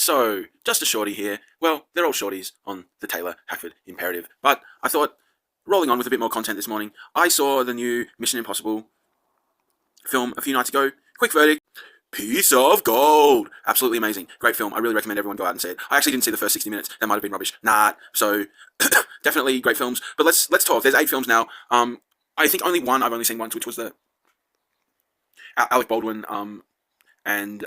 So, just a shorty here. Well, they're all shorties on the Taylor Hackford Imperative. But I thought, rolling on with a bit more content this morning, I saw the new Mission Impossible film a few nights ago. Quick verdict. Piece of gold. Absolutely amazing. Great film. I really recommend everyone go out and see it. I actually didn't see the first 60 minutes. That might have been rubbish. Nah. So, definitely great films. But let's talk. There's 8 films now. I think only one I've only seen once, which was the Alec Baldwin and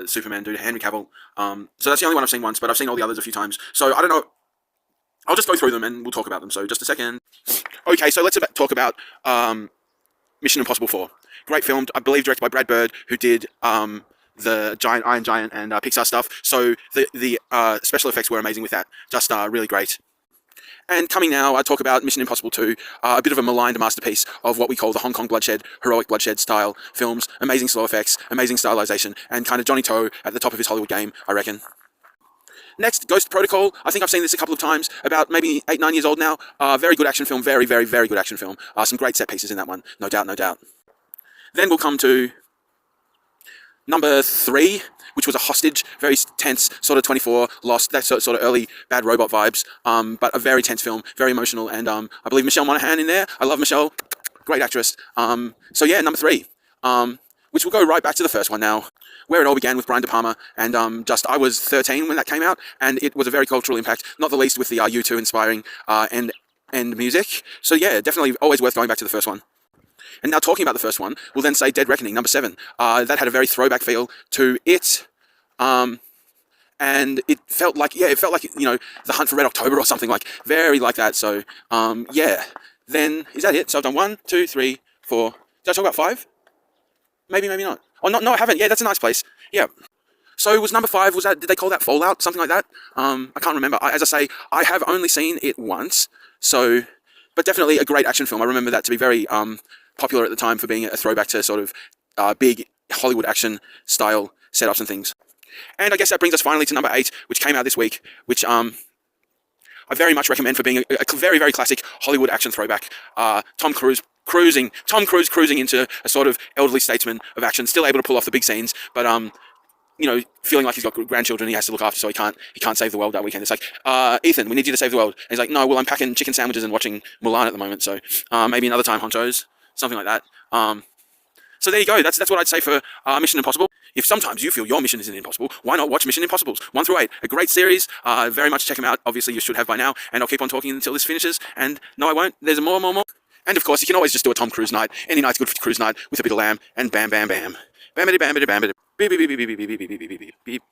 Superman dude, Henry Cavill. So that's the only one I've seen once, but I've seen all the others a few times. So I don't know. I'll just go through them and we'll talk about them. So just a second. Okay, so let's talk about Mission Impossible 4. Great film, I believe directed by Brad Bird, who did the Iron Giant and Pixar stuff. So the special effects were amazing with that. Just really great. And coming now, I talk about Mission Impossible 2, a bit of a maligned masterpiece of what we call the Hong Kong bloodshed, heroic bloodshed style films. Amazing slow effects, amazing stylization, and kind of Johnny To at the top of his Hollywood game, I reckon. Next, Ghost Protocol. I think I've seen this a couple of times, about maybe 8, 9 years old now. Very good action film, very, very, very good action film. Some great set pieces in that one, no doubt, no doubt. Then we'll come to number 3, which was a hostage, very tense, sort of 24, Lost, that sort of early Bad Robot vibes, but a very tense film, very emotional, and I believe Michelle Monaghan in there. I love Michelle, great actress. So yeah, number 3, which will go right back to the first one now, where it all began with Brian De Palma, and I was 13 when that came out, and it was a very cultural impact, not the least with the U2 inspiring and music. So yeah, definitely always worth going back to the first one. And now talking about the first one, we'll then say Dead Reckoning, number 7. That had a very throwback feel to it. And it felt like, you know, The Hunt for Red October or something, like, very like that. So, yeah. Then, is that it? So I've done 1, 2, 3, 4. Did I talk about 5? Maybe, maybe not. Oh, no, I haven't. Yeah, that's a nice place. Yeah. So was number 5, did they call that Fallout? Something like that? I can't remember. As I say, I have only seen it once. So, but definitely a great action film. I remember that to be very, popular at the time for being a throwback to sort of big Hollywood action style setups and things. And I guess that brings us finally to number 8, which came out this week, which I very much recommend for being a very, very classic Hollywood action throwback. Tom Cruise cruising into a sort of elderly statesman of action, still able to pull off the big scenes, but you know, feeling like he's got grandchildren he has to look after, so he can't save the world that weekend. It's like, Ethan, we need you to save the world. And he's like, no, well, I'm packing chicken sandwiches and watching Mulan at the moment, so maybe another time, honchos. Something like that. So there you go. That's what I'd say for Mission Impossible. If sometimes you feel your mission isn't impossible, why not watch Mission Impossibles 1 through 8? A great series. Very much check them out. Obviously, you should have by now. And I'll keep on talking until this finishes. And no, I won't. There's more. And of course, you can always just do a Tom Cruise night. Any night's good for Cruise night with a bit of lamb and bam, bam, bam. Bam, bam, bam, bam, bam, beep, beep, beep, beep, beep, beep, beep, beep, beep, beep.